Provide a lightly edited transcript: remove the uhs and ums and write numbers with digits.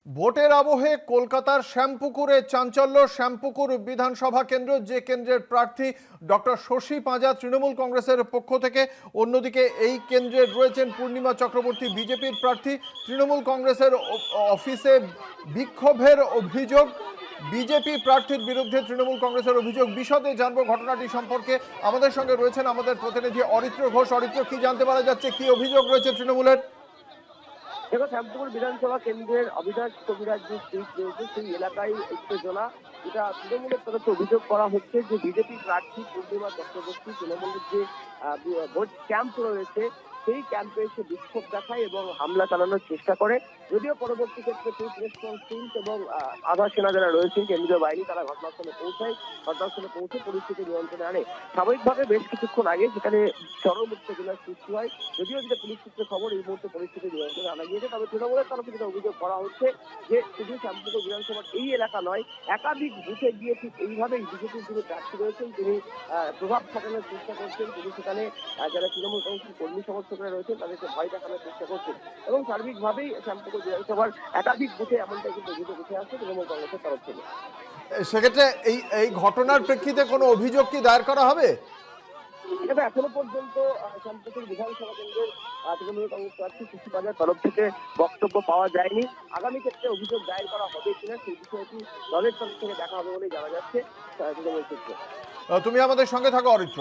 ভোটের আবহে কলকাতার শ্যামপুকুরে চাঞ্চল্য। শ্যামপুকুর বিধানসভা কেন্দ্র, যে কেন্দ্রের প্রার্থী ডক্টর শশী পাঁজা তৃণমূল কংগ্রেসের পক্ষ থেকে, অন্যদিকে এই কেন্দ্রে রয়েছেন পূর্ণিমা চক্রবর্তী বিজেপির প্রার্থী। তৃণমূল কংগ্রেসের অফিসে বিক্ষোভের অভিযোগ, বিজেপি প্রার্থীর বিরুদ্ধে তৃণমূল কংগ্রেসের অভিযোগ। বিশদে জানবো ঘটনাটি সম্পর্কে। আমাদের সঙ্গে রয়েছেন আমাদের প্রতিনিধি অরিত্র ঘোষ। অরিত্র, কি জানতে পারা যাচ্ছে, কি অভিযোগ রয়েছে তৃণমূলের? দেখো, শ্যামপুকুর বিধানসভা কেন্দ্রের অবিনাশ কবিরাজ যে স্ট্রিট রয়েছে সেই এলাকায় উত্তেজনা। এটা তৃণমূলের তরফে অভিযোগ করা হচ্ছে যে বিজেপি প্রার্থী পূর্ণিমা চক্রবর্তী তৃণমূলের যে ভোট ক্যাম্প রয়েছে সেই ক্যাম্পে এসে বিক্ষোভ দেখায় এবং হামলা চালানোর চেষ্টা করে। যদিও পরবর্তী ক্ষেত্রে কুইক রেসপন্স টিম এবং আধা সেনা যারা রয়েছেন কেন্দ্রীয় বাহিনী, তারা ঘটনাস্থলে পৌঁছায়। ঘটনাস্থলে পৌঁছে পরিস্থিতি নিয়ন্ত্রণে আনে। স্বাভাবিকভাবে বেশ কিছুক্ষণ আগে সেখানে চরম উত্তেজনার সৃষ্টি হয়। যদিও যেটা পুলিশ সূত্রে খবর, এই মুহূর্তে পরিস্থিতি নিয়ন্ত্রণে আনা গিয়েছে। তবে তৃণমূলের তরফে যেটা অভিযোগ করা হচ্ছে যে শুধু শ্যামপুকুর বিধানসভার এই এলাকা নয়, একাধিক বুথে গিয়ে ঠিক এইভাবেই বিজেপির যিনি প্রার্থী রয়েছেন তিনি প্রভাব খাটানোর চেষ্টা করছেন। তিনি সেখানে যারা তৃণমূল কংগ্রেসের কর্মী সমর্থকরা রয়েছেন তাদেরকে ভয় দেখানোর চেষ্টা করছেন এবং সার্বিকভাবেই শ্যামপুকুর বিধানসভার একাধিক বুথে এমনটাই কিন্তু অভিযোগ উঠে আসছে তৃণমূল কংগ্রেসের তরফ থেকে। সেক্ষেত্রে এই এই ঘটনার প্রেক্ষিতে কোনো অভিযোগ কি দায়ের করা হবে? তবে এখনো পর্যন্ত শ্যামপুকুর বিধানসভা কেন্দ্রের তৃণমূল কংগ্রেস প্রার্থী শশী পাঁজার তরফ থেকে বক্তব্য পাওয়া যায়নি। আগামী ক্ষেত্রে অভিযোগ দায়ের করা হবে কিনা সেই বিষয়টি দলের তরফ থেকে দেখা হবে বলে জানা যাচ্ছে তৃণমূল সূত্রে। তুমি আমাদের সঙ্গে থাকো অরিত্র।